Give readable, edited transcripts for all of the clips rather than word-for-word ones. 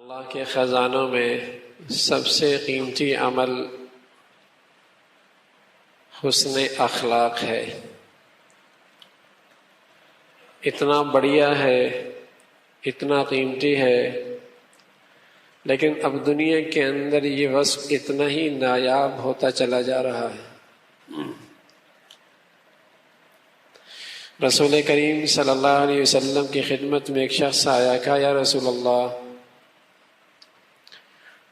اللہ کے خزانوں میں سب سے قیمتی عمل حسن اخلاق ہے۔ اتنا بڑھیا ہے، اتنا قیمتی ہے، لیکن اب دنیا کے اندر یہ وصف اتنا ہی نایاب ہوتا چلا جا رہا ہے۔ رسول کریم صلی اللہ علیہ وسلم کی خدمت میں ایک شخص آیا، کہا یا رسول اللہ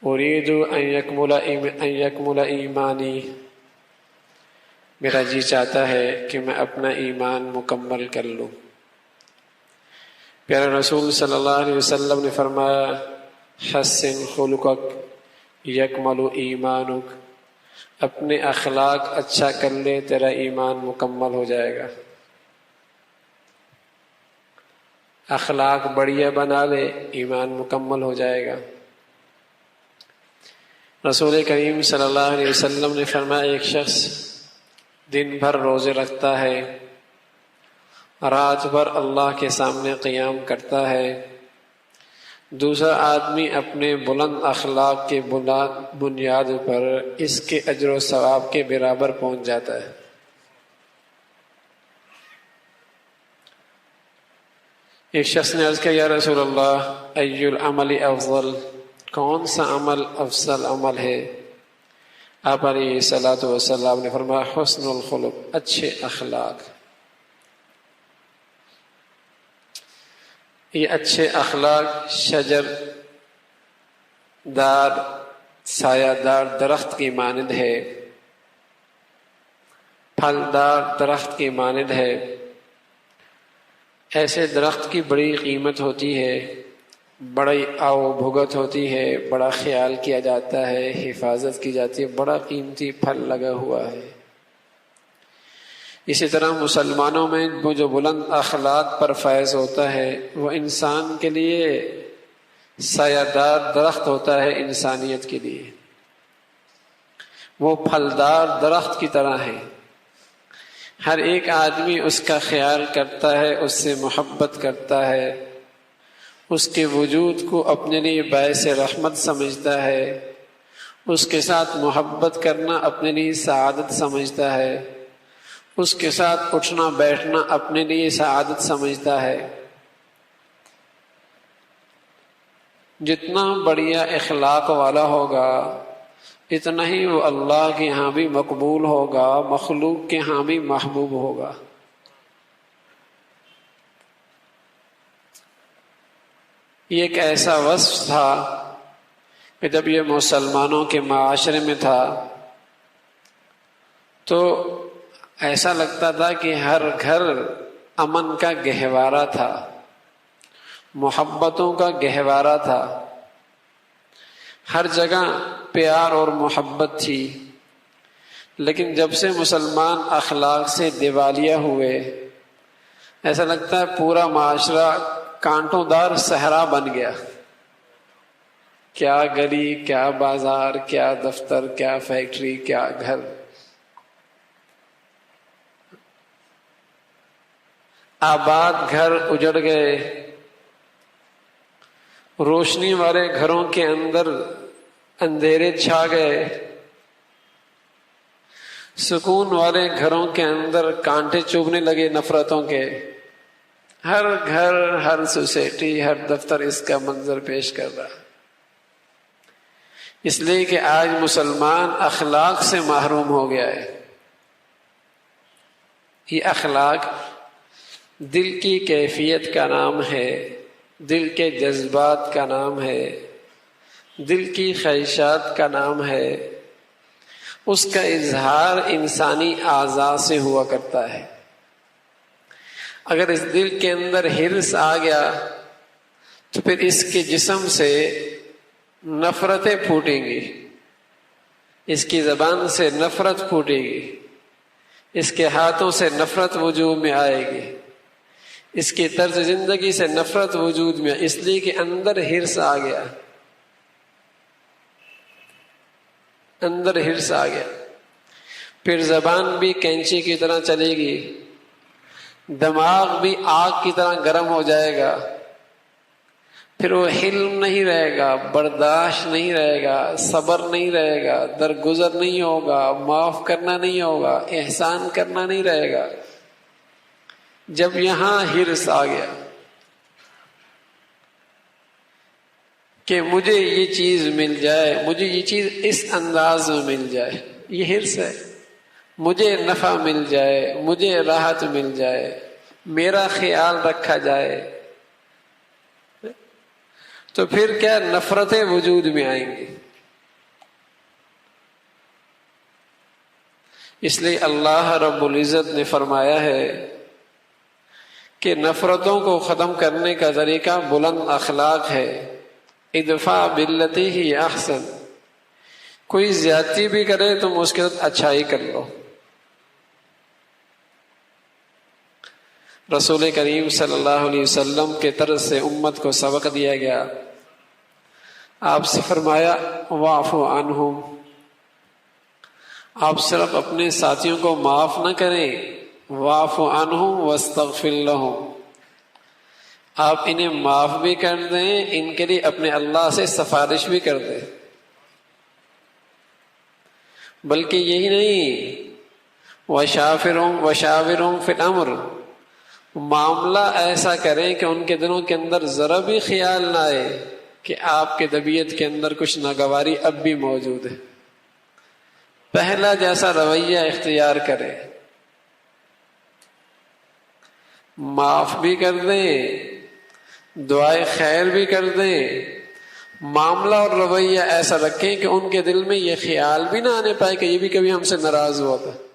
اريد ان يكمل ایمانی، میرا جی چاہتا ہے کہ میں اپنا ایمان مکمل کر لوں۔ پیارے رسول صلی اللہ علیہ وسلم نے فرمایا حسن خلقک یکمل ایمانک، اپنے اخلاق اچھا کر لے تیرا ایمان مکمل ہو جائے گا۔ اخلاق بڑھیا بنا لے، ایمان مکمل ہو جائے گا۔ رسول کریم صلی اللہ علیہ وسلم نے فرمایا ایک شخص دن بھر روزے رکھتا ہے، رات بھر اللہ کے سامنے قیام کرتا ہے، دوسرا آدمی اپنے بلند اخلاق کے بنیاد پر اس کے اجر و ثواب کے برابر پہنچ جاتا ہے۔ ایک شخص نے عرض کیا یا رسول اللہ ای العمل افضل، کون سا عمل افضل عمل ہے؟ آپ علیہ الصلوۃ والسلام نے فرمایا حسن الخلق، اچھے اخلاق۔ یہ اچھے اخلاق شجر دار سایہ دار درخت کی مانند ہے، پھلدار درخت کی مانند ہے۔ ایسے درخت کی بڑی قیمت ہوتی ہے، بڑی آؤ بھگت ہوتی ہے، بڑا خیال کیا جاتا ہے، حفاظت کی جاتی ہے، بڑا قیمتی پھل لگا ہوا ہے۔ اسی طرح مسلمانوں میں وہ جو بلند اخلاق پر فائز ہوتا ہے وہ انسان کے لیے سایہ دار درخت ہوتا ہے، انسانیت کے لیے وہ پھلدار درخت کی طرح ہے۔ ہر ایک آدمی اس کا خیال کرتا ہے، اس سے محبت کرتا ہے، اس کے وجود کو اپنے لیے باعث رحمت سمجھتا ہے، اس کے ساتھ محبت کرنا اپنے لیے سعادت سمجھتا ہے، اس کے ساتھ اٹھنا بیٹھنا اپنے لیے سعادت سمجھتا ہے۔ جتنا بڑھیا اخلاق والا ہوگا اتنا ہی وہ اللہ کے ہاں بھی مقبول ہوگا، مخلوق کے ہاں بھی محبوب ہوگا۔ یہ ایک ایسا وصف تھا کہ جب یہ مسلمانوں کے معاشرے میں تھا تو ایسا لگتا تھا کہ ہر گھر امن کا گہوارہ تھا، محبتوں کا گہوارہ تھا، ہر جگہ پیار اور محبت تھی۔ لیکن جب سے مسلمان اخلاق سے دیوالیہ ہوئے ایسا لگتا ہے پورا معاشرہ کانٹوں دار صحرا بن گیا۔ کیا گلی، کیا بازار، کیا دفتر، کیا فیکٹری، کیا گھر۔ آباد گھر اجڑ گئے، روشنی والے گھروں کے اندر اندھیرے چھا گئے، سکون والے گھروں کے اندر کانٹے چبھنے لگے نفرتوں کے۔ ہر گھر، ہر سوسائٹی، ہر دفتر اس کا منظر پیش کر رہا، اس لیے کہ آج مسلمان اخلاق سے محروم ہو گیا ہے۔ یہ اخلاق دل کی کیفیت کا نام ہے، دل کے جذبات کا نام ہے، دل کی خواہشات کا نام ہے۔ اس کا اظہار انسانی اعضاء سے ہوا کرتا ہے۔ اگر اس دل کے اندر حرص آ گیا تو پھر اس کے جسم سے نفرتیں پھوٹیں گی، اس کی زبان سے نفرت پھوٹے گی، اس کے ہاتھوں سے نفرت وجود میں آئے گی، اس کی طرز زندگی سے نفرت وجود میں، اس لیے کہ اندر حرص آ گیا، اندر حرص آ گیا۔ پھر زبان بھی کینچی کی طرح چلے گی، دماغ بھی آگ کی طرح گرم ہو جائے گا، پھر وہ حلم نہیں رہے گا، برداشت نہیں رہے گا، صبر نہیں رہے گا، درگزر نہیں ہوگا، معاف کرنا نہیں ہوگا، احسان کرنا نہیں رہے گا۔ جب یہاں حرص آ گیا کہ مجھے یہ چیز مل جائے، مجھے یہ چیز اس انداز میں مل جائے، یہ حرص ہے، مجھے نفع مل جائے، مجھے راحت مل جائے، میرا خیال رکھا جائے، تو پھر کیا نفرتیں وجود میں آئیں گی۔ اس لیے اللہ رب العزت نے فرمایا ہے کہ نفرتوں کو ختم کرنے کا طریقہ بلند اخلاق ہے۔ ادفع باللتی ہی احسن، کوئی زیادتی بھی کرے تم اس کے ساتھ اچھائی کر لو۔ رسول کریم صلی اللہ علیہ وسلم کے طرز سے امت کو سبق دیا گیا۔ آپ سے فرمایا واعف عنہم، آپ صرف اپنے ساتھیوں کو معاف نہ کریں، واعف عنہم واستغفر لہم، آپ انہیں معاف بھی کر دیں، ان کے لیے اپنے اللہ سے سفارش بھی کر دیں۔ بلکہ یہی نہیں، وشاورہم فی الامر، معاملہ ایسا کریں کہ ان کے دلوں کے اندر ذرا بھی خیال نہ آئے کہ آپ کے طبیعت کے اندر کچھ ناگواری اب بھی موجود ہے۔ پہلا جیسا رویہ اختیار کریں، معاف بھی کر دیں، دعائے خیر بھی کر دیں، معاملہ اور رویہ ایسا رکھیں کہ ان کے دل میں یہ خیال بھی نہ آنے پائے کہ یہ بھی کبھی ہم سے ناراض ہوا تھا۔